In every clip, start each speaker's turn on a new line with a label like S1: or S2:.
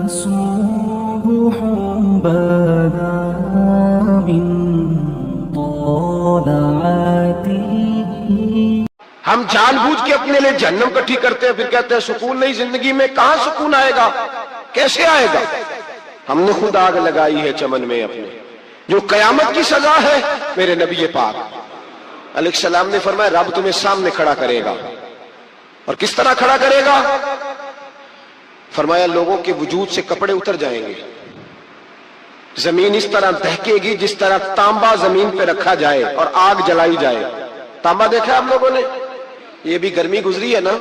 S1: صبح بدا من طلعته.
S2: ہم جان بوجھ کے اپنے لیے جہنم کٹھی کرتے ہیں، پھر کہتے ہیں سکون نہیں زندگی میں. کہاں سکون آئے گا؟ کیسے آئے گا؟ ہم نے خود آگ لگائی ہے چمن میں اپنے. جو قیامت کی سزا ہے، میرے نبی پاک علیہ السلام نے فرمایا رب تمہیں سامنے کھڑا کرے گا. اور کس طرح کھڑا کرے گا؟ فرمایا لوگوں کے وجود سے کپڑے اتر جائیں گے، زمین اس طرح دہکے گی جس طرح تانبا زمین پہ رکھا جائے اور آگ جلائی جائے. تانبا دیکھا آپ لوگوں نے؟ یہ بھی گرمی گزری ہے نا،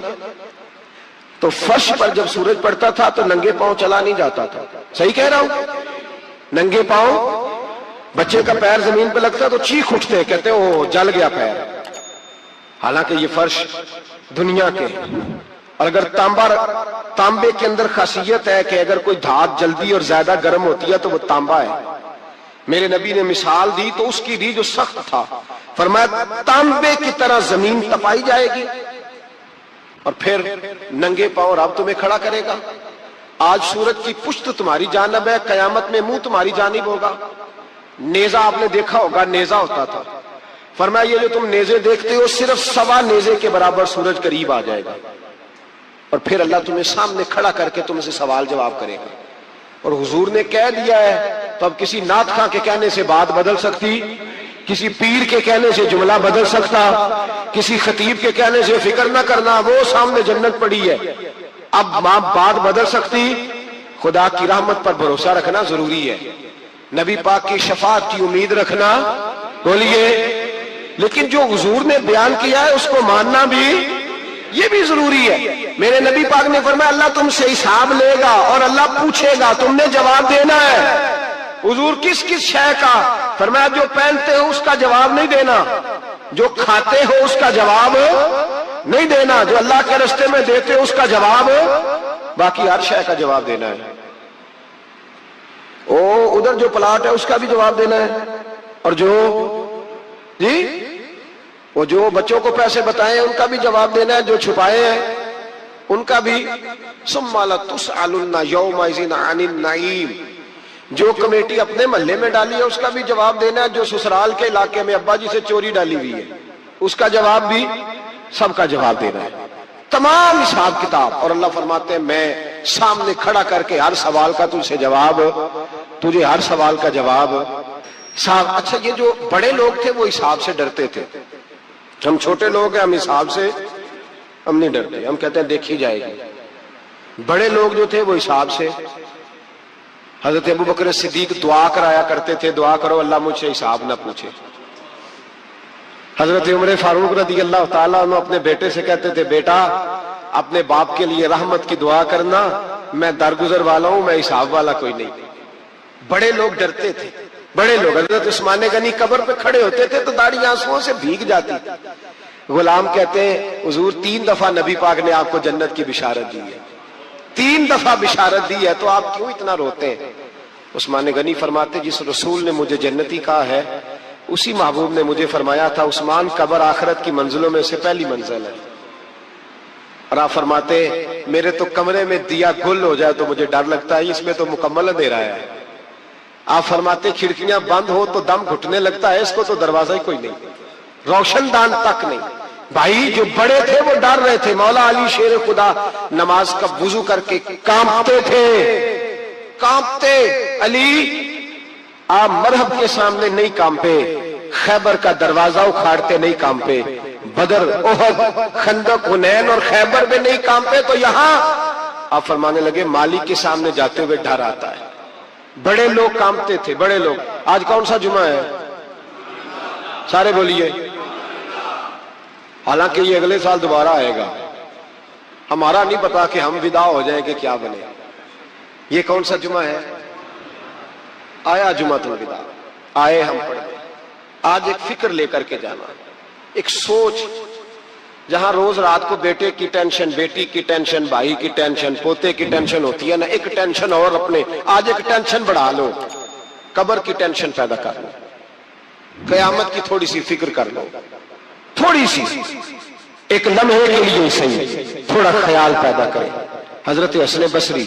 S2: تو فرش پر جب سورج پڑتا تھا تو ننگے پاؤں چلا نہیں جاتا تھا. صحیح کہہ رہا ہوں؟ ننگے پاؤں، بچے کا پیر زمین پہ لگتا تو چیخ اٹھتے، کہتے او جل گیا پیر. حالانکہ یہ فرش دنیا کے، اور اگر تانبے کے اندر خاصیت ہے کہ اگر کوئی دھات جلدی اور زیادہ گرم ہوتی ہے تو وہ تانبا ہے. میرے نبی نے مثال دی تو اس کی دی جو سخت تھا، فرمایا تانبے کی طرح زمین تپائی جائے گی اور پھر ننگے پاؤں رب تمہیں کھڑا کرے گا. آج سورج کی پشت تمہاری جانب ہے، قیامت میں منہ تمہاری جانب ہوگا. نیزہ آپ نے دیکھا ہوگا، نیزہ ہوتا تھا. فرمایا یہ جو تم نیزے دیکھتے ہو صرف 1.25 نیزے کے برابر سورج قریب آ جائے گا اور پھر اللہ تمہیں سامنے کھڑا کر کے تم سے سوال جواب کرے گا. اور حضور نے کہہ دیا ہے تو اب کسی نعت خواں کے کہنے سے بات بدل سکتی، کسی پیر کے کہنے سے جملہ بدل سکتا، کسی خطیب کے کہنے سے فکر نہ کرنا، وہ سامنے جنت پڑی ہے. اب بات بدل سکتی. خدا کی رحمت پر بھروسہ رکھنا ضروری ہے، نبی پاک کی شفاعت کی امید رکھنا، بولیے. لیکن جو حضور نے بیان کیا ہے اس کو ماننا بھی یہ بھی ضروری ہے. میرے نبی پاک نے فرمایا اللہ تم سے حساب لے گا اور اللہ پوچھے گا، تم نے جواب دینا ہے. حضور کس کس شے کا؟ فرمایا جو پہنتے ہو اس کا جواب نہیں دینا، جو کھاتے ہو اس کا جواب نہیں دینا، جو اللہ کے راستے میں دیتے ہو اس کا جواب، باقی ہر شے کا جواب دینا ہے. ادھر جو پلاٹ ہے اس کا بھی جواب دینا ہے، اور جو وہ جو بچوں کو پیسے بتائے ان کا بھی جواب دینا ہے، جو چھپائے ہیں ان کا بھی. ثم لتسألن یومئذ عن النعیم. جو کمیٹی اپنے محلے میں ڈالی ہے اس کا بھی جواب دینا ہے، جو سسرال کے علاقے میں ابا جی سے چوری ڈالی ہوئی ہے اس کا جواب بھی، سب کا جواب دینا ہے. تمام حساب کتاب. اور اللہ فرماتے ہیں میں سامنے کھڑا کر کے ہر سوال کا تجھ سے جواب، تجھے ہر سوال کا جواب. اچھا یہ جو بڑے لوگ تھے وہ حساب سے ڈرتے تھے، ہم چھوٹے لوگ ہیں ہم حساب سے ہم نہیں ڈرتے، ہم کہتے ہیں دیکھی جائے گی. بڑے لوگ جو تھے وہ حساب سے. حضرت ابوبکر صدیق دعا کرایا کرتے تھے، دعا کرو اللہ مجھ سے حساب نہ پوچھے. حضرت عمر فاروق رضی اللہ تعالیٰ عنہ اپنے بیٹے سے کہتے تھے بیٹا اپنے باپ کے لیے رحمت کی دعا کرنا، میں درگزر والا ہوں، میں حساب والا کوئی نہیں. بڑے لوگ ڈرتے تھے، بڑے لوگ. حضرت عثمان غنی قبر پہ کھڑے ہوتے تھے تو داڑھی آنسوؤں سے بھیگ جاتی. غلام کہتے ہیں حضور 3 دفعہ نبی پاک نے آپ کو جنت کی بشارت دی ہے، 3 دفعہ بشارت دی ہے، تو آپ کیوں اتنا روتے ہیں؟ عثمان غنی فرماتے جس رسول نے مجھے جنتی کہا ہے اسی محبوب نے مجھے فرمایا تھا عثمان قبر آخرت کی منزلوں میں سے پہلی منزل ہے. اور آپ فرماتے میرے تو کمرے میں دیا گل ہو جائے تو مجھے ڈر لگتا ہے، اس میں تو مکمل اندھیرا ہے. آپ فرماتے کھڑکیاں بند ہو تو دم گھٹنے لگتا ہے، اس کو تو دروازہ ہی کوئی نہیں، روشن دان تک نہیں. بھائی جو بڑے تھے وہ ڈر رہے تھے. مولا علی شیر خدا نماز کا وضو کر کے کانپتے تھے، کانپتے. علی آپ مرحب کے سامنے نہیں کانپے، خیبر کا دروازہ اکھاڑتے نہیں کانپے، بدر احد خندق حنین اور خیبر میں نہیں کانپے، تو یہاں آپ فرمانے لگے مالک کے سامنے جاتے ہوئے ڈر آتا ہے. بڑے لوگ کانپتے تھے، بڑے لوگ. آج کون سا جمعہ ہے؟ سارے بولیے. حالانکہ یہ اگلے سال دوبارہ آئے گا، ہمارا نہیں پتا کہ ہم ودا ہو جائیں کہ کیا بنے. یہ کون سا جمعہ ہے؟ آیا جمعہ الوداع، آئے ہم پڑھے. آج ایک فکر لے کر کے جانا، ایک سوچ. جہاں روز رات کو بیٹے کی ٹینشن، بیٹی کی ٹینشن، بھائی کی ٹینشن، پوتے کی ٹینشن ہوتی ہے نا، ایک ٹینشن اور اپنے آج ایک ٹینشن بڑھا لو، قبر کی ٹینشن پیدا کر لو، قیامت کی تھوڑی سی فکر کر لو، تھوڑی سی ایک لمحے کے لیے صحیح تھوڑا خیال پیدا کرے. حضرت حسن بصری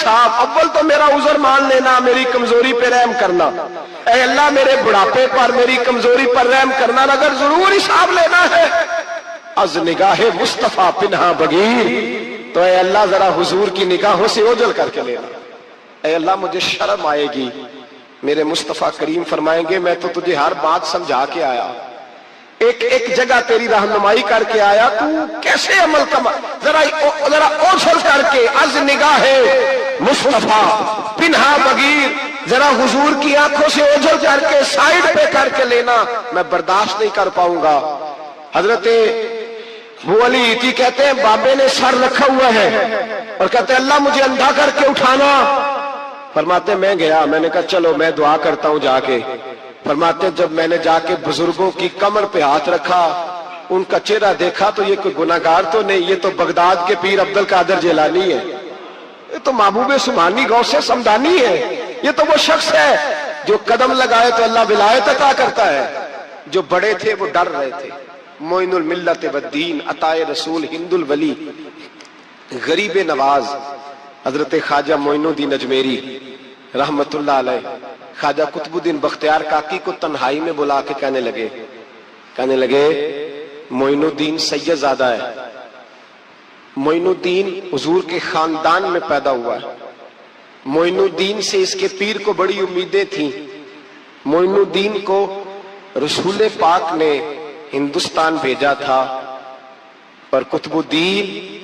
S2: حساب، اول تو میرا عذر مان لینا، میری کمزوری پہ رحم کرنا، اے اللہ میرے بڑھاپے پر میری کمزوری پر رحم کرنا، اگر ضرور حساب لینا ہے از نگاہ مصطفیٰ پنہا بغیر، تو اے اللہ ذرا حضور کی نگاہوں سے اوجھل کر کے لینا، اے اللہ مجھے شرم آئے گی، میرے مصطفیٰ کریم فرمائیں گے میں تو تجھے ہر بات سمجھا کے آیا، ایک ایک جگہ تیری رہنمائی کر کے آیا، تو کیسے عمل کما، ذرا اوجھل کر کے از نگاہ مصطفیٰ پنہا بغیر، ذرا حضور کی آنکھوں سے اوجھل کر کے سائیڈ پہ کر کے لینا، میں برداشت نہیں کر پاؤں گا۔ حضرت ابو علی ایتی کہتے ہیں بابے نے سر رکھا ہوا ہے اور کہتے ہیں اللہ مجھے اندھا کر کے اٹھانا، فرماتے میں گیا، میں نے کہا چلو میں دعا کرتا ہوں جا کے، فرماتے جب میں نے جا کے بزرگوں کی کمر پہ ہاتھ رکھا، ان کا چہرہ دیکھا تو یہ کوئی گناہگار تو نہیں، یہ تو بغداد کے پیر عبد القادر جیلانی ہے، یہ تو محبوب سبحانی غوث سمدانی ہے، یہ تو وہ شخص ہے جو قدم لگائے تو اللہ ولایت عطا کرتا ہے۔ جو بڑے تھے وہ ڈر رہے تھے، معین الملت والدین، عطائے رسول، ہند الولی، غریب نواز حضرت خواجہ معین الدین اجمیری رحمت اللہ علیہ، خواجہ قطب الدین بختیار کاکی کو تنہائی میں بلا کے کہنے لگے معین الدین سید زادہ ہے، معین الدین حضور کے خاندان میں پیدا ہوا ہے، معین الدین سے اس کے پیر کو بڑی امیدیں تھیں، معین الدین کو رسول پاک نے ہندوستان بھیجا تھا، پر قطب الدین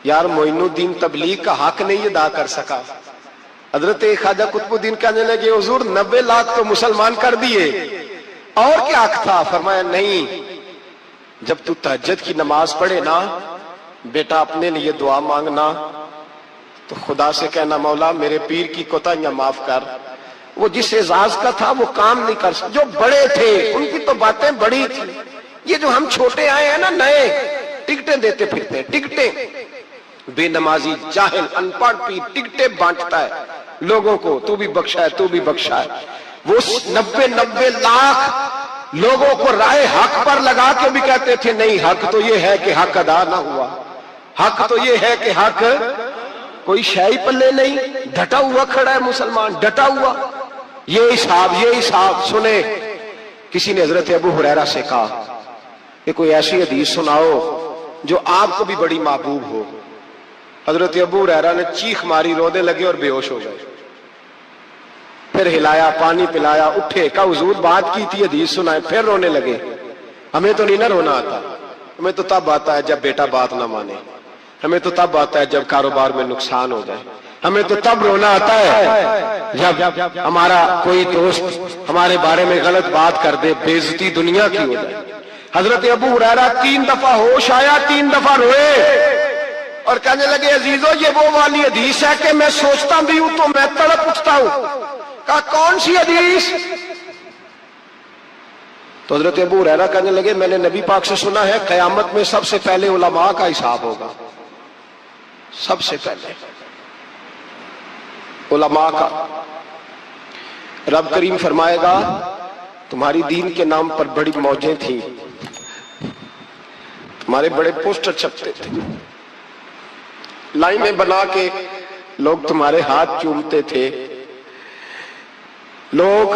S2: یار معین الدین تبلیغ کا حق نہیں ادا کر سکا۔ حضرت خواجہ قطب الدین کہنے لگے حضور 90 لاکھ تو مسلمان کر دیے، اور کیا حق تھا؟ فرمایا نہیں، جب تو تہجد کی نماز پڑھے نا بیٹا اپنے لیے دعا مانگنا تو خدا سے کہنا مولا میرے پیر کی کوتاہیاں معاف کر، وہ جس اعزاز کا تھا وہ کام نہیں کر سکتا، جو بڑے تھے ان کی تو باتیں بڑی تھی، یہ جو ہم چھوٹے آئے ہیں نا نئے، ٹکٹیں دیتے پھرتے ہیں، ٹکٹیں، بے نمازی جاہل ان پڑھ پیر ٹکٹیں بانٹتا ہے لوگوں کو، تو بھی بخشا ہے تو بھی بخشا ہے، وہ 90 لاکھ لوگوں کو رائے حق پر لگا کے بھی کہتے تھے نہیں حق تو یہ ہے کہ حق ادا نہ ہوا، حق تو یہ ہے کہ حق، کوئی شے پلے نہیں، ڈٹا ہوا کھڑا ہے مسلمان، ڈٹا ہوا، یہ حساب سنے۔ کسی نے حضرت ابو ہریرہ سے کہا کہ کوئی ایسی حدیث سناؤ جو آپ کو بھی بڑی محبوب ہو، حضرت ابو ہریرہ نے چیخ ماری، رونے لگے اور بے ہوش ہو گئے، پھر ہلایا پانی پلایا، اٹھے، کہا حضور بات کی تھی حدیث سنائے، پھر رونے لگے۔ ہمیں تو نہیں نہ رونا آتا، ہمیں تو تب آتا ہے جب بیٹا بات نہ مانے، ہمیں تو تب آتا ہے جب کاروبار میں نقصان ہو جائے، ہمیں تو تب رونا آتا ہے جب ہمارا کوئی دوست ہمارے بارے میں غلط بات کر دے، بے عزتی دنیا کی ہو جائے۔ حضرت ابو ہریرہ 3 دفعہ ہوش آیا، 3 دفعہ روئے اور کہنے لگے عزیزو یہ وہ والی حدیث ہے کہ میں سوچتا بھی ہوں تو میں تڑپ اٹھتا ہوں۔ کہا کون سی حدیث؟ تو حضرت ابو ہریرہ کہنے لگے میں نے نبی پاک سے سنا ہے قیامت میں سب سے پہلے علماء کا حساب ہوگا، سب سے پہلے علماء کا۔ رب کریم فرمائے گا تمہاری دین کے نام پر بڑی موجیں تھیں، تمہارے بڑے پوسٹر چھپتے تھے، لائنیں بنا کے لوگ تمہارے ہاتھ چومتے تھے، لوگ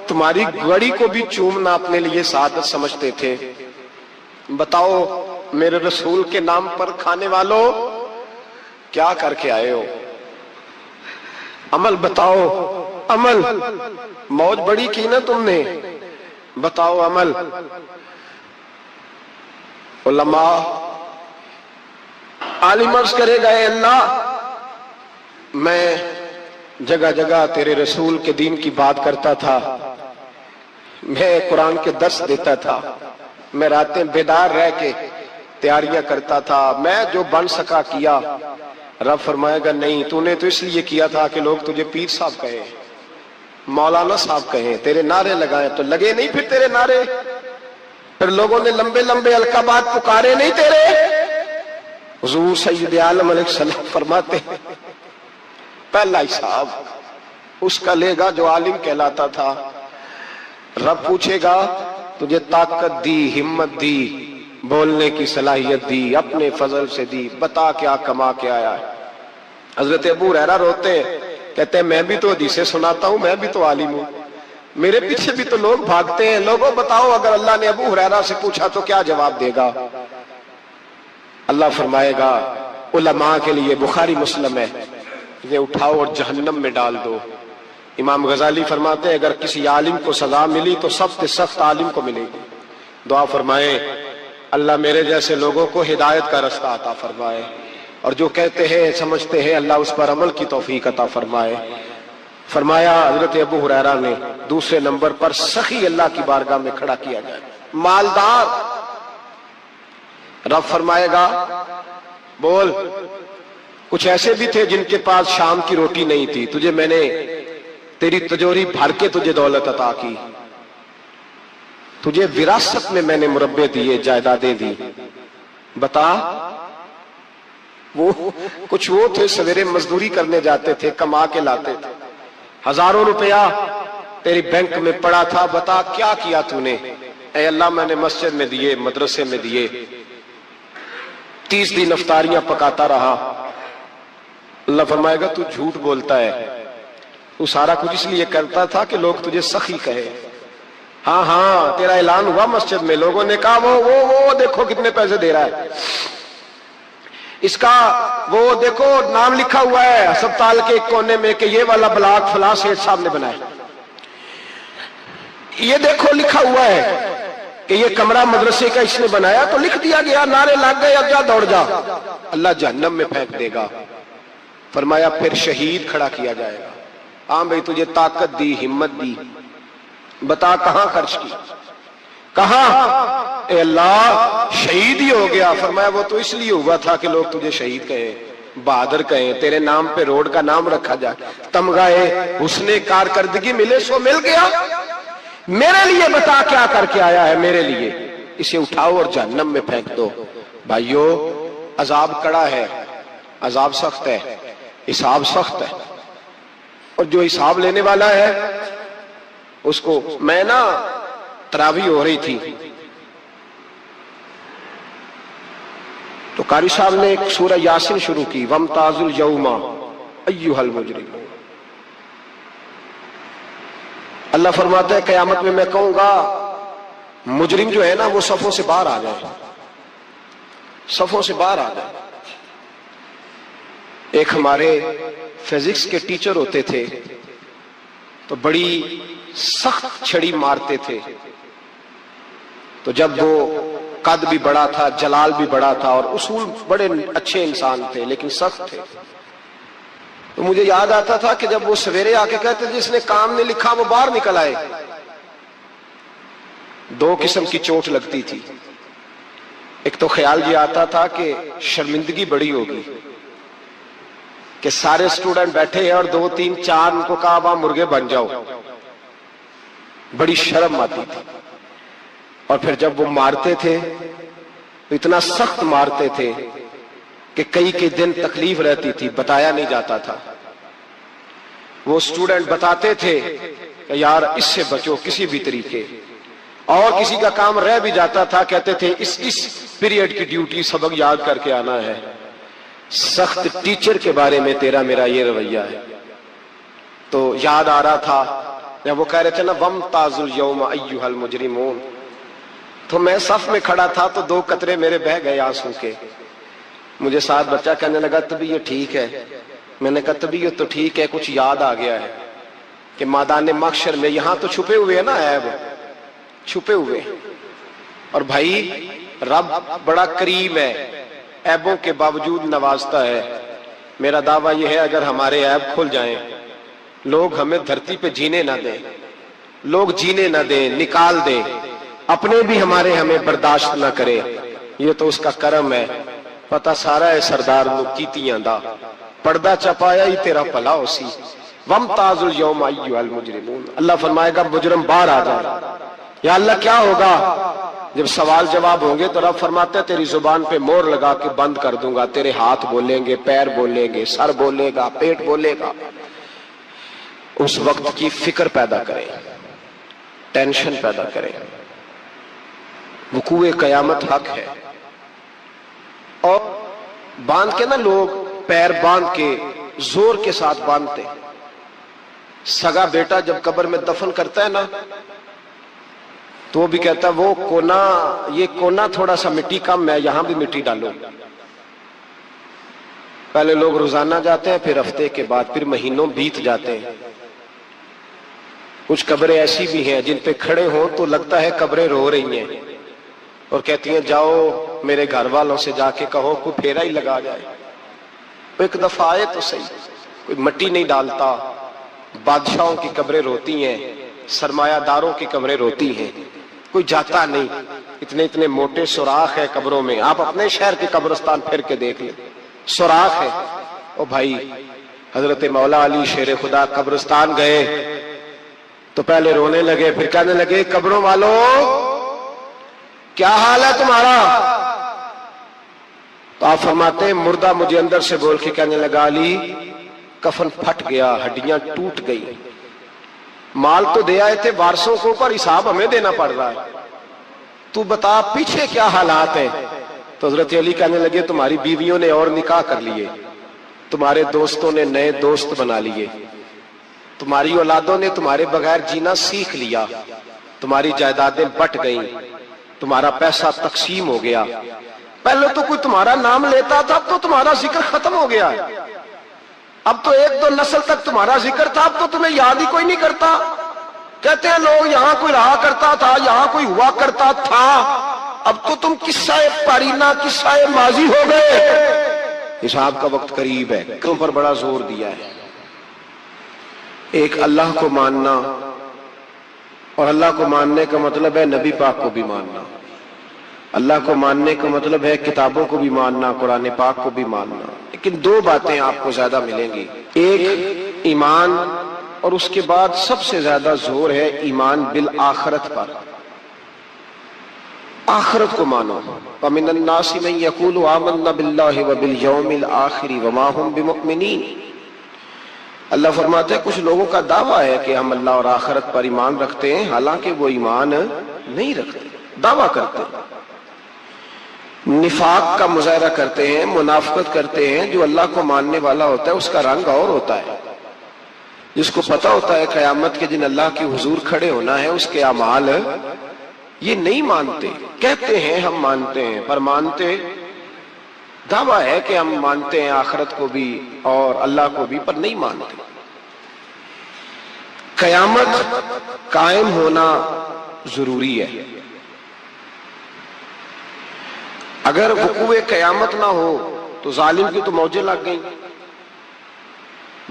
S2: تمہاری گڑی کو بھی چومنا اپنے لیے سعادت سمجھتے تھے۔ بتاؤ میرے رسول کے نام پر کھانے والوں کیا کر کے آئے ہو؟ عمل بتاؤ، عمل، موج بڑی کی نا تم نے، بتاؤ عمل۔ علماء عالم عرض کرے گا اے اللہ میں جگہ جگہ تیرے رسول کے دین کی بات کرتا تھا، میں قرآن کے درس دیتا تھا، میں راتیں بیدار رہ کے تیاریاں کرتا تھا، میں جو بن سکا کیا۔ رب فرمائے گا نہیں، تو نے تو اس لیے کیا تھا کہ لوگ تجھے پیر صاحب کہیں، مولانا صاحب کہیں، تیرے نعرے لگائیں، تو لگے نہیں پھر تیرے نعرے، پھر لوگوں نے لمبے لمبے القابات پکارے نہیں تیرے۔ حضور سید عالم علیہ السلام فرماتے ہیں پہلا حساب اس کا لے گا جو عالم کہلاتا تھا۔ رب پوچھے گا تجھے طاقت دی، ہمت دی، بولنے کی صلاحیت دی، اپنے فضل سے دی، بتا کیا کما کے آیا ہے۔ حضرت ابو ہریرہ روتے ہیں، کہتے ہیں میں بھی تو حدیثیں سناتا ہوں، میں بھی تو عالم ہوں، میرے پیچھے بھی تو لوگ بھاگتے ہیں، لوگوں بتاؤ اگر اللہ نے ابو ہریرہ سے پوچھا تو کیا جواب دے گا؟ اللہ فرمائے گا علماء کے لیے بخاری مسلم ہے، انہیں اٹھاؤ اور جہنم میں ڈال دو۔ امام غزالی فرماتے ہیں اگر کسی عالم کو سزا ملی تو سخت سخت عالم کو ملے گی۔ دعا فرمائے اللہ میرے جیسے لوگوں کو ہدایت کا رستہ عطا فرمائے، اور جو کہتے ہیں سمجھتے ہیں اللہ اس پر عمل کی توفیق عطا فرمائے۔ فرمایا حضرت ابو ہریرہ نے دوسرے نمبر پر سخی اللہ کی بارگاہ میں کھڑا کیا جائے، مالدار۔ رب فرمائے گا بول، کچھ ایسے بھی تھے جن کے پاس شام کی روٹی نہیں تھی، تجھے میں نے تیری تجوری بھر کے تجھے دولت عطا کی، تجھے وراثت میں نے مربے دیے، جائیدادیں دی، بتا۔ وہ کچھ وہ تھے سویرے مزدوری کرنے جاتے تھے، کما کے لاتے تھے، ہزاروں روپیہ تیری بینک میں پڑا تھا، بتا کیا کیا تو نے؟ اے اللہ میں نے مسجد میں دیے، مدرسے میں دیے، 30 دن افطاریاں پکاتا رہا۔ اللہ فرمائے گا تو جھوٹ بولتا ہے، تو سارا کچھ اس لیے کرتا تھا کہ لوگ تجھے سخی کہے۔ ہاں ہاں تیرا اعلان ہوا مسجد میں، لوگوں نے کہا وہ دیکھو کتنے پیسے دے رہا ہے، اس کا وہ دیکھو نام لکھا ہوا ہے ہسپتال کے ایک کونے میں کہ یہ والا بلاک فلاں سیٹھ صاحب نے بنایا، یہ دیکھو لکھا ہوا ہے کہ یہ کمرہ مدرسے کا اس نے بنایا، تو لکھ دیا گیا، نعرے لگ گئے، اب جا دوڑ جا۔ اللہ جہنم میں پھینک دے گا۔ فرمایا پھر شہید کھڑا کیا جائے گا، ہاں بھئی تجھے طاقت دی، ہمت دی، بتا کہاں خرچ کی، کہاں؟ اے اللہ شہید ہی ہو گیا۔ فرمایا وہ تو اس لیے ہوا تھا کہ لوگ تجھے شہید کہیں، بہادر کہیں، تیرے نام پہ روڈ کا نام رکھا جائے، تمغہ حسن کارکردگی ملے، سو مل گیا۔ میرے لیے بتا کیا کر کے آیا ہے، میرے لیے، اسے اٹھاؤ اور جہنم میں پھینک دو۔ بھائیو عذاب کڑا ہے، عذاب سخت ہے، حساب سخت ہے، اور جو حساب لینے والا ہے اس کو، میں نا تراویح ہو رہی تھی تو قاری صاحب نے ایک سورہ یاسین شروع کی، وَامْتَازُوا الْيَوْمَ أَيُّهَا الْمُجْرِمُونَ۔ اللہ فرماتا ہے قیامت میں کہوں گا مجرم جو ہے نا وہ صفوں سے باہر آ جائے، صفوں سے باہر آ جائے۔ ایک ہمارے فزکس کے ٹیچر ہوتے تھے تو بڑی سخت چھڑی مارتے تھے، تو جب وہ قد بھی بڑا تھا، جلال بھی بڑا تھا، اور اصول بڑے اچھے انسان تھے لیکن سخت تھے، تو مجھے یاد آتا تھا کہ جب وہ سویرے آ کے کہتے جس نے کام نہیں لکھا وہ باہر نکل آئے۔ دو قسم کی چوٹ لگتی تھی، ایک تو خیال یہ آتا تھا کہ شرمندگی بڑی ہوگی کہ سارے سٹوڈنٹ بیٹھے ہیں اور 2 3 4 ان کو کہا وہاں مرغے بن جاؤ، بڑی شرم آتی تھی۔ اور پھر جب وہ مارتے تھے تو اتنا سخت مارتے تھے کہ کئی دن تکلیف رہتی تھی، بتایا نہیں جاتا تھا۔ وہ سٹوڈنٹ بتاتے تھے کہ یار اس سے بچو کسی بھی طریقے، اور کسی کا کام رہ بھی جاتا تھا کہتے تھے اس پیریڈ کی ڈیوٹی سبق یاد کر کے آنا ہے۔ سخت ٹیچر کے بارے میں تیرا میرا یہ رویہ ہے۔ تو یاد آ رہا تھا جب وہ کہہ رہے تھے نا وَامْتَازُوا الْيَوْمَ أَيُّهَا الْمُجْرِمُونَ، تو میں صف میں کھڑا تھا تو 2 قطرے میرے بہہ گئے آنسو کے۔ مجھے ساتھ بچہ کہنے لگا طبیعت ٹھیک ہے، میں نے کہا طبیعت تو ٹھیک ہے، کچھ یاد آ گیا ہے کہ میدان محشر میں یہاں تو چھپے ہوئے ہیں نا عیب، چھپے ہوئے، اور بھائی رب بڑا کریم ہے، عیبوں کے باوجود نوازتا ہے۔ میرا دعویٰ یہ ہے اگر ہمارے عیب کھل جائیں، لوگ ہمیں دھرتی پہ جینے نہ دیں، لوگ جینے نہ دیں، نکال دیں، اپنے بھی ہمیں برداشت نہ کرے، یہ تو اس کا کرم ہے۔ پتہ سارا ہے سردار نو کیتیاں دا، پردہ چپایا ہی تیرا پلا ہو سی۔ وَامْتَازُوا الْيَوْمَ أَيُّهَا الْمُجْرِمُونَ، اللہ فرمائے گا مجرم باہر آ جائے۔ یا اللہ کیا ہوگا؟ جب سوال جواب ہوں گے تو رب فرماتا ہے تیری زبان پہ مور لگا کے بند کر دوں گا، تیرے ہاتھ بولیں گے، پیر بولیں گے، سر بولے گا، پیٹ بولے گا۔ اس وقت کی فکر پیدا کریں، ٹینشن پیدا کریں۔ وقوع قیامت حق ہے، اور باندھ کے نا لوگ پیر باندھ کے زور کے ساتھ باندھتے. سگا بیٹا جب قبر میں دفن کرتا ہے نا تو وہ بھی کہتا ہے وہ کونا، یہ کونا تھوڑا سا مٹی کم ہے، یہاں بھی مٹی ڈالو. پہلے لوگ روزانہ جاتے ہیں، پھر ہفتے کے بعد، پھر مہینوں بیت جاتے ہیں. کچھ قبریں ایسی بھی ہیں جن پہ کھڑے ہوں تو لگتا ہے قبریں رو رہی ہیں اور کہتی ہیں جاؤ میرے گھر والوں سے جا کے کہو کوئی پھیرا ہی لگا جائے. ایک دفعہ آئے تو صحیح. کوئی مٹی نہیں ڈالتا. بادشاہوں کی قبریں روتی ہیں، سرمایہ داروں کی قبریں روتی ہیں، کوئی جاتا نہیں. اتنے اتنے موٹے سوراخ ہے قبروں میں. آپ اپنے شہر کے قبرستان پھر کے دیکھ لیں، سوراخ ہے. او بھائی، حضرت مولا علی شیر خدا قبرستان گئے تو پہلے رونے لگے، پھر کہنے لگے قبروں والوں کیا حال ہے تمہارا؟ تو آپ فرماتے ہیں مردہ مجھے اندر سے بول کے کہنے لگا علی کفن پھٹ گیا، ہڈیاں ٹوٹ گئی. مال تو دے آئے تھے وارثوں کو، پر حساب ہمیں دینا پڑ رہا ہے. تو بتا پیچھے کیا حالات ہیں؟ تو حضرت علی کہنے لگے تمہاری بیویوں نے اور نکاح کر لیے، تمہارے دوستوں نے نئے دوست بنا لیے، تمہاری اولادوں نے تمہارے بغیر جینا سیکھ لیا، تمہاری جائیدادیں بٹ گئیں، تمہارا پیسہ تقسیم ہو گیا. پہلے تو کوئی تمہارا نام لیتا تھا، اب تو تمہارا ذکر ختم ہو گیا ہے. اب تو ایک دو نسل تک تمہارا ذکر تھا، اب تو تمہیں یاد ہی کوئی نہیں کرتا. کہتے ہیں لوگ یہاں کوئی رہا کرتا تھا، یہاں کوئی ہوا کرتا تھا، اب تو تم قصہ پارینہ، قصہ ماضی ہو گئے. حساب کا وقت قریب ہے. کیوں پر بڑا زور دیا ہے؟ ایک اللہ کو ماننا، اور اللہ کو ماننے کا مطلب ہے نبی پاک کو بھی ماننا. اللہ کو ماننے کا مطلب ہے کتابوں کو بھی ماننا، قرآن پاک کو بھی ماننا. لیکن دو باتیں آپ کو زیادہ ملیں گی، ایک ایمان، اور اس کے بعد سب سے زیادہ زور ہے ایمان بالآخرت پر. آخرت کو مانو. وَمِنَ النَّاسِ مَن يَقُولُ آمَنَّا بِاللَّهِ وَبِالْيَوْمِ الْآخِرِ وَمَا هُمْ بِمُؤْمِنِينَ. اللہ فرماتے ہیں کچھ لوگوں کا دعویٰ ہے کہ ہم اللہ اور آخرت پر ایمان رکھتے ہیں، حالانکہ وہ ایمان نہیں رکھتے، دعویٰ کرتے ہیں، نفاق کا مظاہرہ کرتے ہیں، منافقت کرتے ہیں. جو اللہ کو ماننے والا ہوتا ہے اس کا رنگ اور ہوتا ہے. جس کو پتا ہوتا ہے قیامت کے دن اللہ کے حضور کھڑے ہونا ہے، اس کے اعمال یہ نہیں مانتے. کہتے ہیں ہم مانتے ہیں، پر مانتے، دعویٰ ہے کہ ہم مانتے ہیں آخرت کو بھی اور اللہ کو بھی، پر نہیں مانتے. قیامت قائم ہونا ضروری ہے. اگر وقوع قیامت نہ ہو تو ظالم کی تو موجیں لگ گئیں.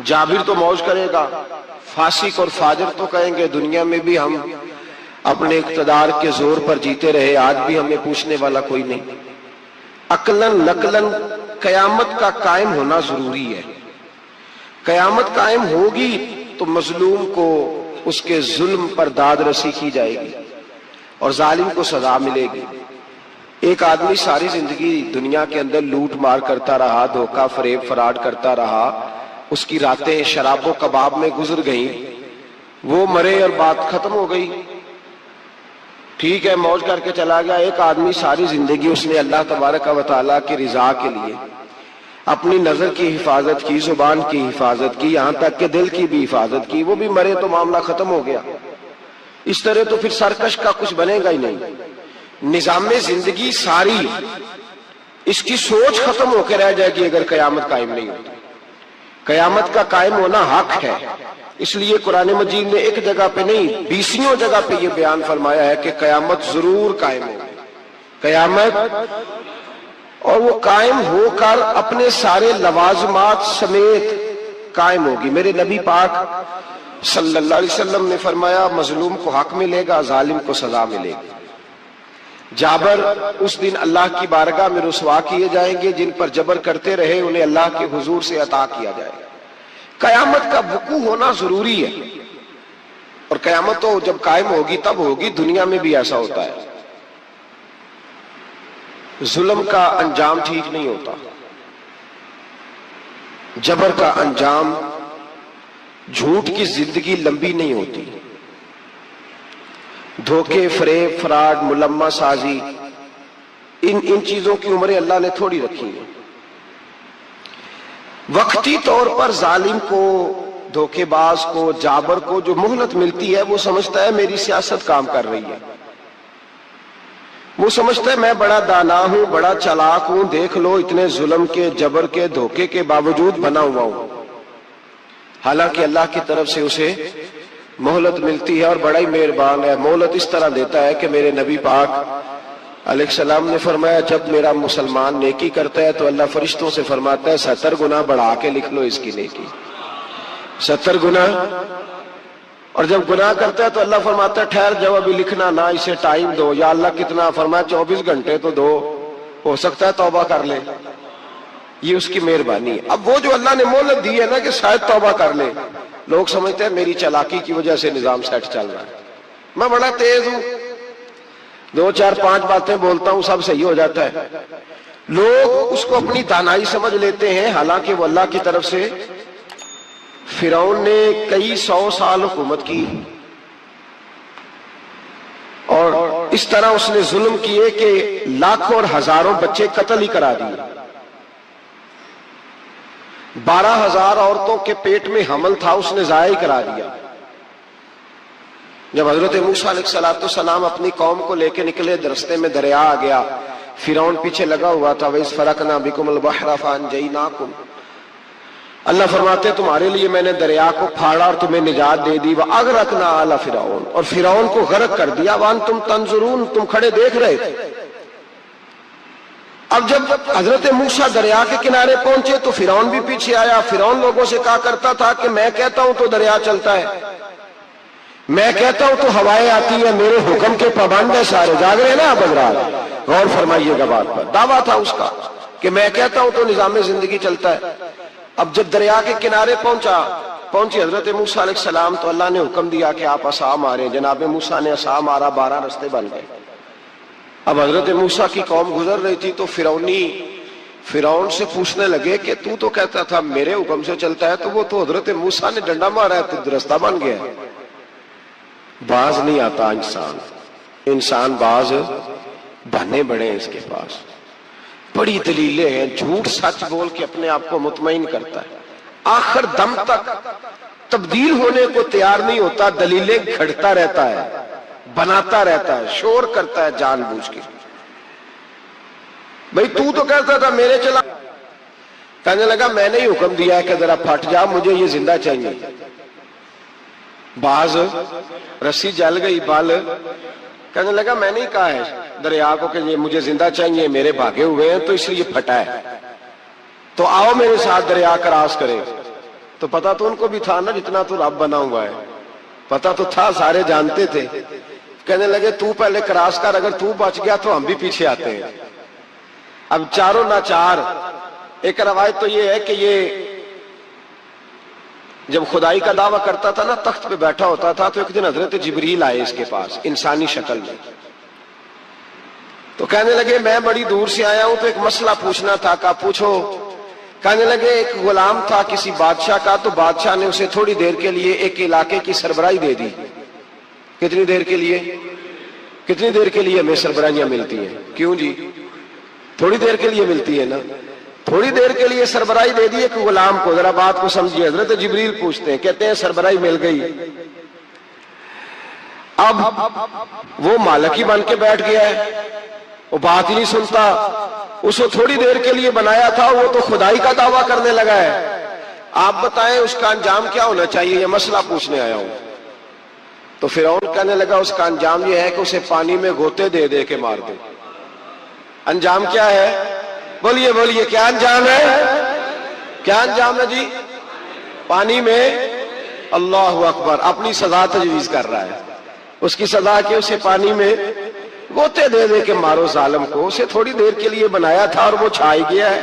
S2: جابر تو موج کرے گا، فاسق اور فاجر تو کہیں گے دنیا میں بھی ہم اپنے اقتدار کے زور پر جیتے رہے، آج بھی ہمیں پوچھنے والا کوئی نہیں. عقلاً نقلاً قیامت کا قائم ہونا ضروری ہے. قیامت قائم ہوگی تو مظلوم کو اس کے ظلم پر داد رسی کی جائے گی اور ظالم کو سزا ملے گی. ایک آدمی ساری زندگی دنیا کے اندر لوٹ مار کرتا رہا، دھوکہ فریب فراڈ کرتا رہا، اس کی راتیں شراب و کباب میں گزر گئیں، وہ مرے اور بات ختم ہو گئی. ٹھیک ہے موج کر کے چلا گیا. ایک آدمی ساری زندگی اس نے اللہ تبارک و تعالیٰ کی رضا کے لیے اپنی نظر کی حفاظت کی، زبان کی حفاظت کی، یہاں تک کہ دل کی بھی حفاظت کی، وہ بھی مرے تو معاملہ ختم ہو گیا. اس طرح تو پھر سرکش کا کچھ بنے گا ہی نہیں. نظام زندگی ساری اس کی سوچ ختم ہو کے رہ جائے گی اگر قیامت قائم نہیں ہوتی. قیامت کا قائم ہونا حق ہے. اس لیے قرآن مجید نے ایک جگہ پہ نہیں 20 جگہ پہ یہ بیان فرمایا ہے کہ قیامت ضرور قائم ہوگی. قیامت، اور وہ قائم ہو کر اپنے سارے لوازمات سمیت قائم ہوگی. میرے نبی پاک صلی اللہ علیہ وسلم نے فرمایا مظلوم کو حق ملے گا، ظالم کو سزا ملے گی. جابر اس دن اللہ کی بارگاہ میں رسوا کیے جائیں گے، جن پر جبر کرتے رہے انہیں اللہ کے حضور سے عطا کیا جائے گا. قیامت کا وقوع ہونا ضروری ہے، اور قیامت تو جب قائم ہوگی تب ہوگی. دنیا میں بھی ایسا ہوتا ہے، ظلم کا انجام ٹھیک نہیں ہوتا، جبر کا انجام، جھوٹ کی زندگی لمبی نہیں ہوتی، دھوکے فریب فراڈ ملمہ سازی، ان چیزوں کی عمریں اللہ نے تھوڑی رکھی ہیں. وقتی طور پر ظالم کو، دھوکے باز کو، جابر کو جو مہلت ملتی ہے وہ سمجھتا ہے میری سیاست کام کر رہی ہے، وہ سمجھتا ہے میں بڑا دانا ہوں، بڑا چالاک ہوں، دیکھ لو اتنے ظلم کے، جبر کے، دھوکے کے باوجود بنا ہوا ہوں۔ حالانکہ اللہ کی طرف سے اسے مہلت ملتی ہے اور بڑا ہی مہربان ہے۔ مہلت اس طرح دیتا ہے کہ میرے نبی پاک علیہ السلام نے فرمایا جب میرا مسلمان نیکی کرتا ہے تو اللہ فرشتوں سے فرماتا ہے 70 گنا بڑھا کے لکھ لو اس کی نیکی، 70 گنا۔ اور جب گناہ کرتا ہے تو اللہ فرماتا ہے ٹھہر جاؤ ابھی لکھنا نہ، اسے ٹائم دو۔ یا اللہ کتنا؟ فرمایا 24 گھنٹے تو دو، ہو سکتا ہے توبہ کر لے، یہ اس کی مہربانی ہے۔ اب وہ جو اللہ نے مہلت دی ہے نا کہ شاید توبہ کر لے، لوگ سمجھتے ہیں میری چالاکی کی وجہ سے نظام سیٹ چل رہا ہے، میں بڑا تیز ہوں، 2 4 5 باتیں بولتا ہوں سب صحیح ہو جاتا ہے۔ لوگ اس کو اپنی دانائی سمجھ لیتے ہیں، حالانکہ وہ اللہ کی طرف سے۔ فرعون نے کئی 100 سال حکومت کی اور اس طرح اس نے ظلم کیے کہ لاکھوں اور ہزاروں بچے قتل ہی کرا دیے۔ 12,000 عورتوں کے پیٹ میں حمل تھا اس نے ضائع کرا دیا۔ جب حضرت موسیٰ علیہ السلام اپنی قوم کو لے کے نکلے، رستے میں دریا آ گیا، فرعون پیچھے لگا ہوا تھا۔ وَإِذْ فَرَقْنَا بِكُمُ الْبَحْرَ فَأَنْجَيْنَاكُمْ، اللہ فرماتے تمہارے لیے میں نے دریا کو پھاڑا اور تمہیں نجات دے دی۔ وَأَغْرَقْنَا آلَ فِرْعَوْنَ، اور فرعون کو غرق کر دیا۔ وَأَنْتُمْ تَنْظُرُونَ، تم کھڑے دیکھ رہے تھے۔ اب جب حضرت موسیٰ دریا کے کنارے پہنچے تو فرعون بھی پیچھے آیا۔ فرعون لوگوں سے کہا کرتا تھا کہ میں کہتا ہوں تو دریا چلتا ہے، میں کہتا ہوں تو ہوائیں آتی ہیں، میرے حکم کے پابند ہے سارے۔ جاگ رہے نا آپ حضرات، غور فرمائیے گا بات پر۔ دعویٰ تھا اس کا کہ میں کہتا ہوں تو نظام زندگی چلتا ہے۔ اب جب دریا کے کنارے پہنچی حضرت موسیٰ علیہ السلام تو اللہ نے حکم دیا کہ آپ عصا ماریں۔ جناب موسیٰ نے عصا مارا، 12 رستے بن گئے۔ اب حضرت موسیٰ کی قوم گزر رہی تھی تو فرعون سے پوچھنے لگے کہ تو کہتا تھا میرے حکم سے چلتا ہے، تو وہ تو حضرت موسیٰ نے ڈنڈا مارا ہے تو رستہ بن گیا۔ باز نہیں آتا انسان باز بہانے بڑے ہیں اس کے پاس، بڑی دلیلیں ہیں، جھوٹ سچ بول کے اپنے آپ کو مطمئن کرتا ہے، آخر دم تک تبدیل ہونے کو تیار نہیں ہوتا، دلیلیں گھڑتا رہتا ہے، بناتا رہتا ہے، شور کرتا ہے جان بوجھ کے۔ بھئی تو کہتا تھا میرے چلا، کہنے لگا میں نے ہی حکم دیا ہے کہ ذرا پھٹ جا، مجھے یہ زندہ چاہیے۔ باز رسی جل گئی، بال کہنے لگا میں نہیں کہا ہے دریا کو کہ یہ مجھے زندہ چاہیے، میرے بھاگے ہوئے ہیں تو اس لیے پھٹا ہے، تو آؤ میرے ساتھ دریا کراس کرے۔ تو پتا تو ان کو بھی تھا نا جتنا تو رب بنا ہوا ہے، پتا تو تھا، سارے جانتے تھے۔ کہنے لگے تو پہلے کراس کر، اگر تو بچ گیا تو ہم بھی پیچھے آتے ہیں۔ اب چاروں ناچار۔ ایک روایت تو یہ ہے کہ یہ جب خدائی کا دعویٰ کرتا تھا نا، تخت پہ بیٹھا ہوتا تھا، تو ایک دن حضرت جبریل آئے اس کے پاس انسانی شکل میں، تو کہنے لگے میں بڑی دور سے آیا ہوں تو ایک مسئلہ پوچھنا تھا۔ کہا پوچھو۔ کہنے لگے ایک غلام تھا کسی بادشاہ کا، تو بادشاہ نے اسے تھوڑی دیر کے لیے ایک علاقے کی سربراہی دے دی۔ کتنی دیر کے لیے؟ کتنی دیر کے لیے ہمیں سربراہیاں ملتی ہیں؟ کیوں جی؟ تھوڑی دیر کے لیے ملتی ہے نا، تھوڑی دیر کے لیے سربراہی دے دی ایک غلام کو۔ ذرا بات کو سمجھیے، حضرت جبریل پوچھتے ہیں، کہتے ہیں سربراہی مل گئی۔ اب وہ مالک ہی بن کے بیٹھ گیا ہے، وہ بات ہی نہیں سنتا، اس کو تھوڑی دیر کے لیے بنایا تھا، وہ تو خدائی کا دعویٰ کرنے لگا ہے۔ آپ بتائیں اس کا انجام کیا ہونا چاہیے؟ یہ مسئلہ پوچھنے آیا ہوں۔ تو فرعون کہنے لگا اس کا انجام یہ ہے کہ اسے پانی میں غوطے دے دے کے مار دے۔ انجام کیا ہے؟ بولیے بولیے، کیا انجام ہے؟ کیا انجام ہے جی؟ پانی میں، اللہ اکبر، اپنی سزا تجویز کر رہا ہے۔ اس کی سزا کہ اسے پانی میں غوطے دے دے کے مارو ظالم کو۔ اسے تھوڑی دیر کے لیے بنایا تھا اور وہ چھائی گیا ہے،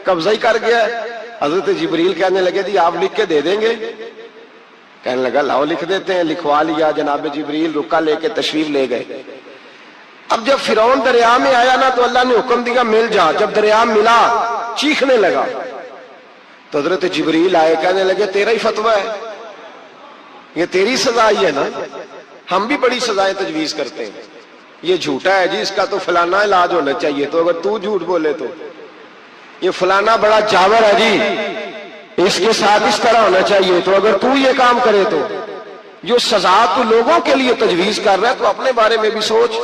S2: قبضہ ہی کر گیا ہے۔ حضرت جبریل کہنے لگے جی آپ لکھ کے دے دیں گے؟ کہنے لگا لاؤ لکھ دیتے ہیں۔ لکھوا لیا، جناب جبریل رکا لے کے تشریف لے گئے۔ اب جب فرعون دریا میں آیا نا تو اللہ نے حکم دیا مل جا۔ جب دریا ملا چیخنے لگا تو حضرت جبریل آئے، کہنے لگے تیرا ہی فتویٰ ہے، یہ تیری سزا ہی ہے نا، ہم بھی بڑی سزائیں تجویز کرتے ہیں، یہ جھوٹا ہے جی، اس کا تو فلانا علاج ہونا چاہیے، تو اگر تو جھوٹ بولے تو یہ فلانا بڑا جاور ہے جی، اس کے ساتھ اس طرح ہونا چاہیے. تو اگر تو یہ کام کرے تو جو سزا تو لوگوں کے لیے تجویز کر رہا ہے تو اپنے بارے میں بھی سوچ.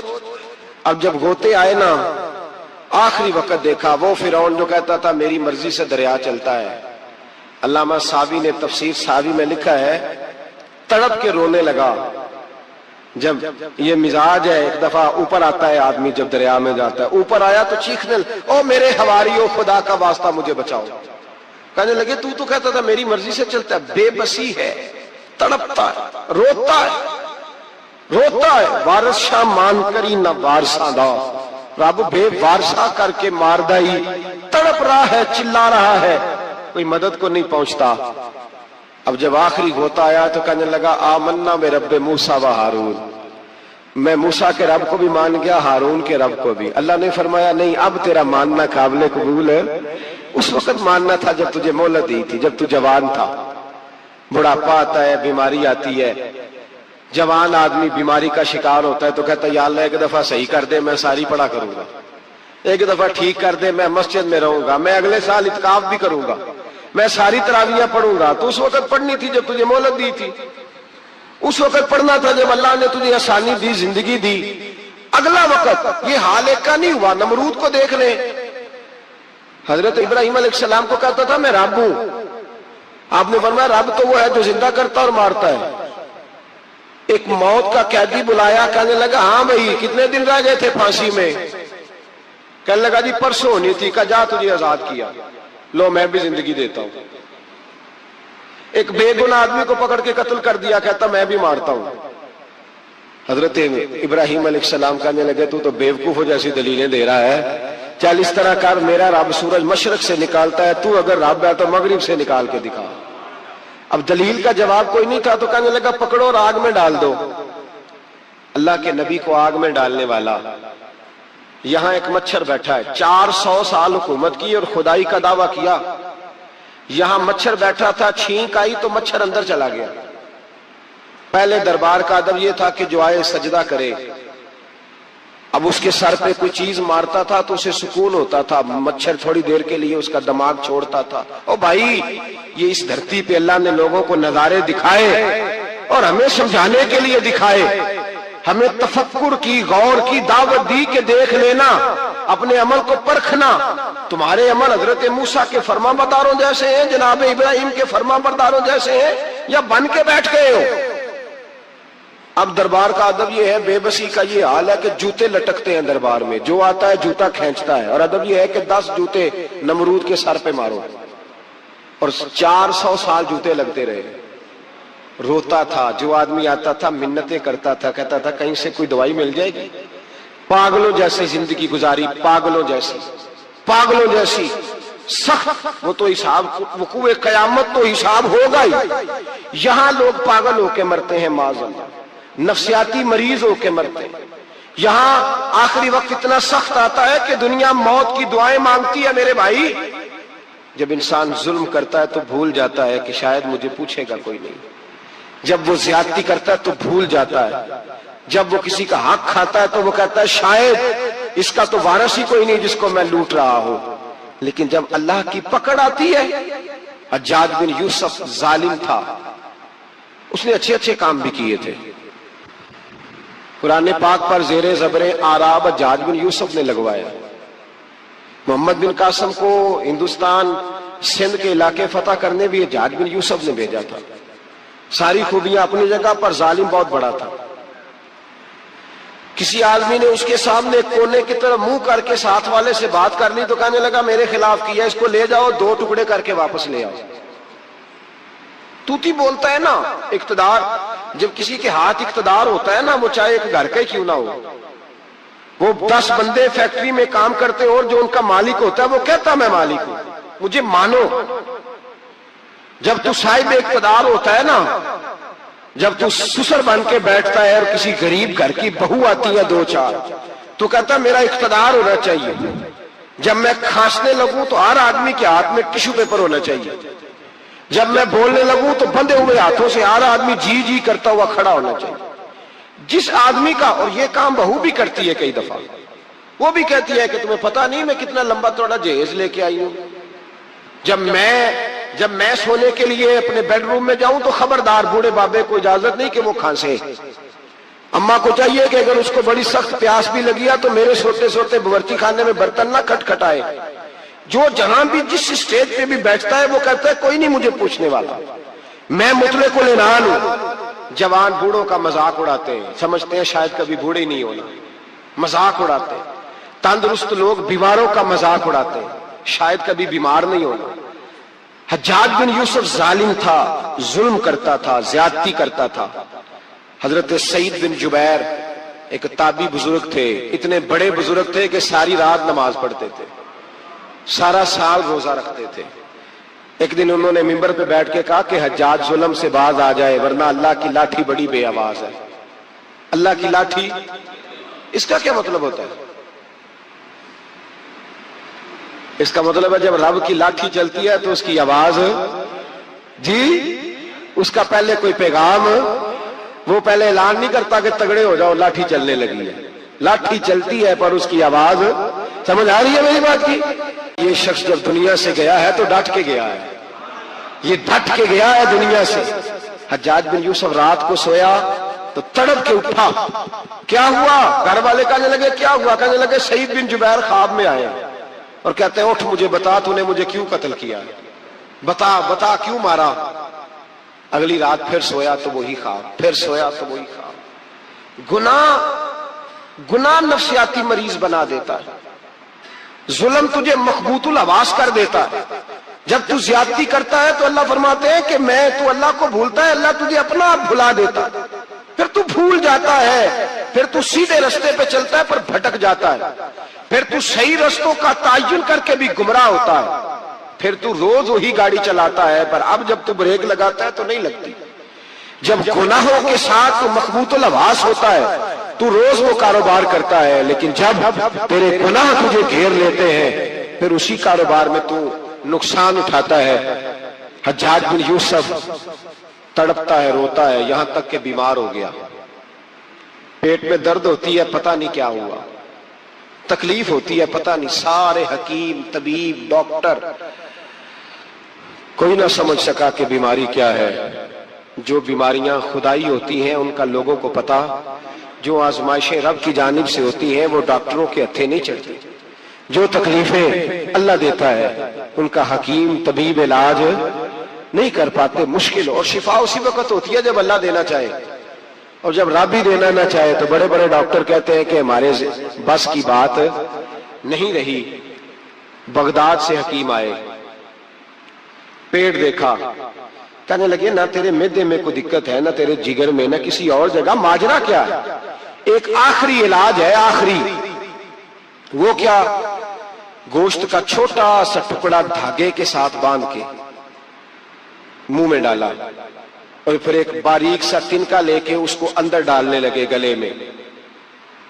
S2: اب جب غوطے آئے نا, آخری وقت دیکھا وہ فرعون جو کہتا تھا میری مرضی سے دریا چلتا ہے. علامہ ساوی نے تفسیر ساوی میں لکھا ہے تڑپ کے رونے لگا. جب یہ مزاج ہے, ایک دفعہ اوپر آتا ہے آدمی جب دریا میں جاتا ہے, اوپر آیا تو چیخنے او میرے حواریو خدا کا واسطہ مجھے بچاؤ. کہنے لگے تو کہتا تھا میری مرضی سے چلتا ہے. بے بسی ہے, تڑپتا ہے, روتا ہے. وارث شاہ مان کری نہ وارثاں دا, رب بے وارثہ کر کے مار دائی. تڑپ رہا ہے, چلا رہا ہے, کوئی مدد کو نہیں پہنچتا. اب جب آخری ہوتا آیا تو کہنے لگا آمنا بے رب موسیٰ و ہارون, میں موسیٰ کے رب کو بھی مان گیا, ہارون کے رب کو بھی. اللہ نے فرمایا نہیں, اب تیرا ماننا قابل قبول ہے. اس وقت ماننا تھا جب تجھے مہلت دی تھی, جب تو جوان تھا. بڑھاپا آتا ہے, بیماری آتی ہے, جوان آدمی بیماری کا شکار ہوتا ہے تو کہتا ہے یا اللہ ایک دفعہ صحیح کر دے, میں ساری پڑھا کروں گا. ایک دفعہ ٹھیک کر دے, میں مسجد میں رہوں گا, میں اگلے سال اعتکاف بھی کروں گا, میں ساری تراویحیں پڑھوں گا. تو اس وقت پڑھنی تھی جب تجھے مہلت دی تھی. اس وقت پڑھنا تھا جب اللہ نے تجھے آسانی دی, زندگی دی. اگلا وقت یہ حال ایک کا نہیں ہوا. نمرود کو دیکھ لیں, حضرت ابراہیم علیہ السلام کو کہتا تھا میں رب ہوں. آپ نے فرمایا رب تو وہ ہے جو زندہ کرتا اور مارتا ہے. ایک موت کا قیدی بلایا, کہنے لگا ہاں بھائی کتنے دن رہ گئے تھے پھانسی میں؟ کہنے لگا جی پرسوں ہونی تھی. کہا جا تجھے آزاد کیا, لو میں بھی زندگی دیتا ہوں. ایک بے گناہ آدمی کو پکڑ کے قتل کر دیا, کہتا میں بھی مارتا ہوں. حضرت ابراہیم علیہ السلام کہنے لگے تو بیوقوفوں جیسی دلیلیں دے رہا ہے. چل اس طرح کر, میرا رب سورج مشرق سے نکالتا ہے, تو اگر رب ہے تو مغرب سے نکال کے دکھا. اب دلیل کا جواب کوئی نہیں تھا تو کہنے لگا پکڑو اور آگ میں ڈال دو. اللہ کے نبی کو آگ میں ڈالنے والا. یہاں ایک مچھر بیٹھا ہے, 400 سال حکومت کی اور خدائی کا دعویٰ کیا. یہاں مچھر بیٹھا تھا, چھینک آئی تو مچھر اندر چلا گیا. پہلے دربار کا ادب یہ تھا کہ جو آئے سجدہ کرے. اب اس کے سر پہ کوئی چیز مارتا تھا تو اسے سکون ہوتا تھا. مچھر تھوڑی دیر کے لیے اس کا دماغ چھوڑتا تھا. او بھائی یہ اس دھرتی پہ اللہ نے لوگوں کو نظارے دکھائے اور ہمیں سمجھانے کے لیے دکھائے. ہمیں تفکر کی, غور کی دعوت دی کہ دیکھ لینا, اپنے عمل کو پرکھنا. تمہارے عمل حضرت موسیٰ کے فرما برداروں جیسے ہیں, جناب ابراہیم کے فرما برداروں جیسے ہیں, یا بن کے بیٹھ گئے ہو. اب دربار کا ادب یہ ہے, بے بسی کا یہ حال ہے کہ جوتے لٹکتے ہیں دربار میں, جو آتا ہے جوتا کھینچتا ہے. اور ادب یہ ہے کہ 10 جوتے نمرود کے سر پہ مارو. اور 400 سال جوتے لگتے رہے. روتا تھا, جو آدمی آتا تھا منتیں کرتا تھا, کہتا تھا کہیں سے کوئی دوائی مل جائے گی. پاگلوں جیسی زندگی گزاری, پاگلوں جیسی سخت. وہ تو حساب, وقوع قیامت تو حساب ہوگا ہی. یہاں لوگ پاگل ہو کے مرتے ہیں, معاذ اللہ, نفسیاتی مریض ہو کے مرتے ہیں. یہاں آخری وقت اتنا سخت آتا ہے کہ دنیا موت کی دعائیں مانگتی ہے. میرے بھائی جب انسان ظلم کرتا ہے تو بھول جاتا ہے کہ شاید مجھے پوچھے گا کوئی نہیں. جب وہ زیادتی کرتا ہے تو بھول جاتا ہے. جب وہ کسی کا حق کھاتا ہے تو وہ کہتا ہے شاید اس کا تو وارث ہی کوئی نہیں جس کو میں لوٹ رہا ہوں. لیکن جب اللہ کی پکڑ آتی ہے, حجاج بن یوسف ظالم تھا, اس نے اچھے کام بھی کیے تھے. قرآن پاک پر زیر زبریں آراب حجاج بن یوسف نے لگوایا. محمد بن قاسم کو ہندوستان سندھ کے علاقے فتح کرنے بھی حجاج بن یوسف نے بھیجا تھا. ساری خوبیاں اپنی جگہ پر, ظالم بہت بڑا تھا. کسی آدمی نے اس کے سامنے کونے کی طرف منہ کر کے ساتھ والے سے بات کر لی تو کہنے لگا میرے خلاف کیا, اس کو لے جاؤ, 2 ٹکڑے کر کے واپس لے آؤ. توتی بولتا ہے نا اقتدار. جب کسی کے ہاتھ اقتدار ہوتا ہے نا, وہ چاہے ایک گھر کا ہی کیوں نہ ہو, وہ 10 بندے فیکٹری میں کام کرتے اور جو ان کا مالک ہوتا ہے وہ کہتا میں مالک ہوں, مجھے مانو. جب تو صاحب اقتدار ہوتا ہے نا, جب تو سسر بن کے بیٹھتا ہے اور کسی غریب گھر کی بہو آتی ہے 2-4, تو کہتا میرا اقتدار ہونا چاہیے. جب میں کھانسنے لگوں تو ہر آدمی کے ہاتھ میں ٹشو پیپر ہونا چاہیے. جب میں بولنے لگوں تو بندے ہوئے ہاتھوں سے ہر آدمی جی کرتا ہوا کھڑا ہونا چاہیے. جس آدمی کا, اور یہ کام بہو بھی کرتی ہے کئی دفعہ, وہ بھی کہتی ہے کہ تمہیں پتہ نہیں میں کتنا لمبا چوڑا جہیز لے کے آئی ہوں. جب میں جب میں سونے کے لیے اپنے بیڈ روم میں جاؤں تو خبردار بوڑھے بابے کو اجازت نہیں کہ وہ کھانسے. اماں کو چاہیے کہ اگر اس کو بڑی سخت پیاس بھی لگی ہے تو میرے سوتے سوتے باورچی خانے میں برتن نہ کھٹکھٹائے. جو جہاں بھی جس اسٹیج پہ بھی بیٹھتا ہے وہ کہتا ہے کوئی نہیں مجھے پوچھنے والا, میں مطلق العنان ہوں. جوان بوڑھوں کا مذاق اڑاتے ہیں, سمجھتے ہیں شاید کبھی بوڑھے نہیں ہونا, مذاق اڑاتے ہیں. تندرست لوگ بیماروں کا مذاق اڑاتے ہیں, شاید کبھی بیمار نہیں ہونا. حجاج بن یوسف ظالم تھا, ظلم کرتا تھا, زیادتی کرتا تھا. حضرت سعید بن جبیر ایک تابعی بزرگ تھے, اتنے بڑے بزرگ تھے کہ ساری رات نماز پڑھتے تھے, سارا سال روزہ رکھتے تھے. ایک دن انہوں نے منبر پہ بیٹھ کے کہا کہ حجاج ظلم سے باز آ جائے ورنہ اللہ کی لاٹھی بڑی بے آواز ہے. اللہ کی لاٹھی, اس کا کیا مطلب ہوتا ہے؟ اس کا مطلب ہے جب رب کی لاٹھی چلتی ہے تو اس کی آواز, جی اس کا پہلے کوئی پیغام, وہ پہلے اعلان نہیں کرتا کہ تگڑے ہو جاؤ لاٹھی چلنے لگی ہے. لاٹھی چلتی ہے پر اس کی آواز, سمجھ آ رہی ہے میری بات کی؟ یہ شخص جب دنیا سے گیا ہے تو ڈٹ کے گیا ہے, یہ ڈٹ کے گیا ہے دنیا سے. حجاج بن یوسف رات کو سویا تو تڑپ کے اٹھا, کیا ہوا؟ گھر والے کہنے لگے کیا ہوا؟ کہنے لگے سعید بن جبیر خواب میں آئے اور کہتے ہیں اٹھ مجھے بتا تو نے مجھے کیوں قتل کیا, بتا بتا کیوں مارا. اگلی رات پھر سویا تو وہی خواب, پھر سویا تو وہی خواب. گناہ نفسیاتی مریض بنا دیتا ہے, ظلم تجھے مخبوط الحواس کر دیتا ہے. جب تو زیادتی کرتا ہے تو اللہ فرماتے ہیں کہ میں, تو اللہ کو بھولتا ہے, اللہ تجھے اپنا آپ بھلا دیتا ہے. پھر تو بھول جاتا ہے, پھر تو سیدھے رستے پہ چلتا ہے پر بھٹک جاتا ہے. پھر تو صحیح رستوں کا تعین کر کے بھی گمراہ ہوتا ہے. پھر تو روز وہی گاڑی چلاتا ہے پر اب جب تو بریک لگاتا ہے تو نہیں لگتی. جب گناہوں کے ساتھ تو مخبوط الحواس ہوتا ہے تو روز وہ کاروبار کرتا ہے, لیکن جب تیرے گناہ تجھے گھیر لیتے ہیں پھر اسی کاروبار میں تو نقصان اٹھاتا ہے. حجاج بن یوسف تڑپتا ہے, روتا ہے, یہاں تک کہ بیمار ہو گیا. پیٹ میں درد ہوتی ہے, پتہ نہیں کیا ہوا, تکلیف ہوتی ہے, پتہ نہیں. سارے حکیم, طبیب, ڈاکٹر, کوئی نہ سمجھ سکا کہ بیماری کیا ہے. جو بیماریاں خدائی ہوتی ہیں ان کا لوگوں کو پتا, جو آزمائشیں رب کی جانب سے ہوتی ہیں وہ ڈاکٹروں کے ہتھے نہیں چڑھتی. جو تکلیفیں اللہ دیتا ہے ان کا حکیم طبیب علاج نہیں کر پاتے, مشکل. اور شفا اسی وقت ہوتی ہے جب اللہ دینا چاہے, اور جب رب بھی دینا نہ چاہے تو بڑے بڑے ڈاکٹر کہتے ہیں کہ ہمارے بس کی بات نہیں رہی. بغداد سے حکیم آئے, پیٹ دیکھا, کہنے لگے نہ تیرے معدے میں کوئی دقت ہے, نہ تیرے جگر میں, نہ کسی اور جگہ, ماجرا کیا ہے؟ ایک آخری علاج ہے, آخری. وہ کیا؟ گوشت کا چھوٹا سا ٹکڑا دھاگے کے ساتھ باندھ کے منہ میں ڈالا اور پھر ایک باریک سا تنکا لے کے اس کو اندر ڈالنے لگے گلے میں.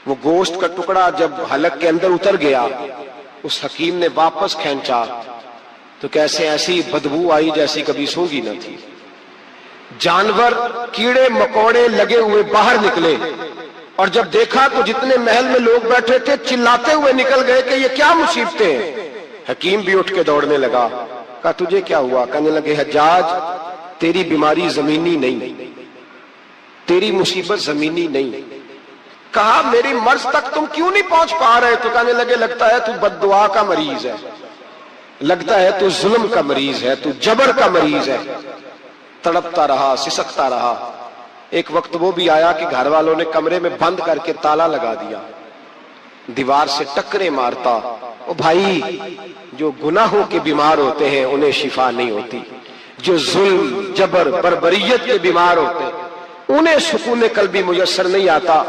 S2: وہ گوشت کا ٹکڑا جب حلق کے اندر اتر گیا, اس حکیم نے واپس کھینچا تو کیسے ایسی بدبو آئی جیسی کبھی سونگی نہ تھی. جانور, کیڑے مکوڑے لگے ہوئے باہر نکلے, اور جب دیکھا تو جتنے محل میں لوگ بیٹھے تھے چلاتے ہوئے نکل گئے کہ یہ کیا مصیبتیں ہیں. حکیم بھی اٹھ کے دوڑنے لگا, کہا تجھے کیا ہوا؟ کہنے لگے حجاج تیری بیماری زمینی نہیں, تیری مصیبت زمینی نہیں. کہا میری مرض تک تم کیوں نہیں پہنچ پا رہے؟ تو کہنے لگے لگتا ہے تو بد دعا کا مریض ہے, لگتا ہے تو ظلم کا مریض ہے, تو جبر کا مریض ہے. تڑپتا رہا, سسکتا رہا. ایک وقت وہ بھی آیا کہ گھر والوں نے کمرے میں بند کر کے تالا لگا دیا, دیوار سے ٹکرے مارتا. او بھائی, جو گناہوں کے بیمار ہوتے ہیں انہیں شفا نہیں ہوتی, جو ظلم, جبر, بربریت کے بیمار ہوتے ہیں انہیں سکون قلبی میسر نہیں آتا.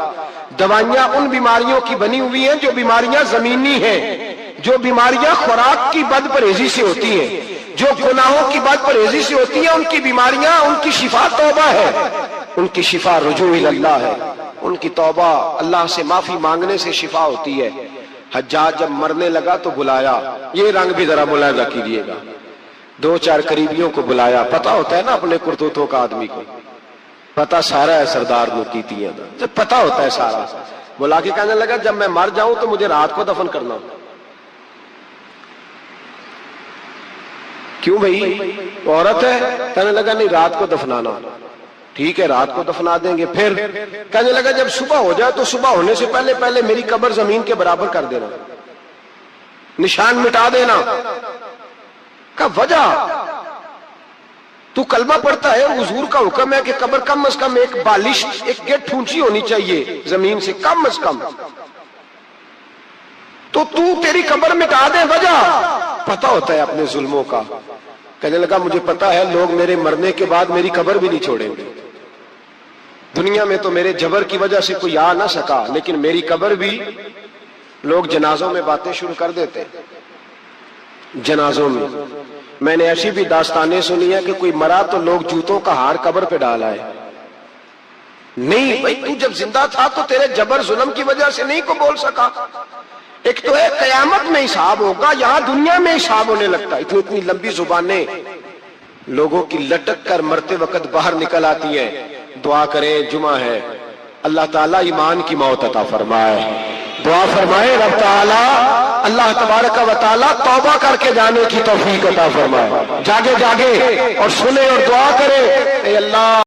S2: دوائیاں ان بیماریوں کی بنی ہوئی ہیں جو بیماریاں زمینی ہیں, جو بیماریاں خوراک کی بد پرہیزی سے ہوتی ہیں, جو گناہوں کی بد پرہیزی سے ہوتی ہیں, ان کی بیماریاں, ان کی شفا توبہ ہے, ان کی شفا رجوع اللہ ہے, ان کی توبہ اللہ سے معافی مانگنے سے شفا ہوتی ہے. حجاج جب مرنے لگا تو بلایا, یہ رنگ بھی ذرا ملاحظہ کیجیے گا, 2-4 قریبیوں کو بلایا. پتا ہوتا ہے نا اپنے کرتوتوں کا آدمی کو, پتا سارا ہے سردار نوکیتی ہے, جب پتا ہوتا ہے سارا. بلا کے کہنے لگا جب میں مر جاؤں تو مجھے رات کو دفن کرنا. کیوں بھائی عورت ہے؟ کہنے لگا نہیں رات کو دفنانا. ٹھیک ہے رات کو دفنا دیں گے. پھر کہنے لگا جب صبح ہو جائے تو صبح ہونے سے پہلے پہلے میری قبر زمین کے برابر کر دینا, نشان مٹا دینا. کا وجہ تو کلمہ پڑھتا ہے, حضور کا حکم ہے کہ قبر کم از کم ایک بالش ایک گیٹ اونچی ہونی چاہیے زمین سے کم از کم, تو تیری قبر مٹا دے. وجہ پتا ہوتا ہے اپنے ظلموں کا. کہنے لگا مجھے پتا ہے لوگ میرے مرنے کے بعد میری قبر بھی نہیں چھوڑیں گے. دنیا میں تو میرے جبر کی وجہ سے کوئی آ نہ سکا, لیکن میری قبر بھی لوگ جنازوں میں باتیں شروع کر دیتے ہیں. جنازوں میں نے ایسی بھی داستانیں سنی ہے کہ کوئی مرا تو لوگ جوتوں کا ہار قبر پہ ڈال آئے. نہیں بھائی تو جب زندہ تھا تو تیرے جبر ظلم کی وجہ سے نہیں کو بول سکا. ایک تو ہے قیامت میں حساب ہوگا, یہاں دنیا میں حساب ہونے لگتا. اتنی لمبی زبانیں لوگوں کی لٹک کر مرتے وقت باہر نکل آتی ہیں. دعا کریں, جمعہ ہے, اللہ تعالیٰ ایمان کی موت عطا فرمائے. دعا فرمائے رب تعالیٰ اللہ تبارک و تعالیٰ توبہ کر کے جانے کی توفیق عطا فرمائے. جاگے اور سنے اور دعا کرے, اے اللہ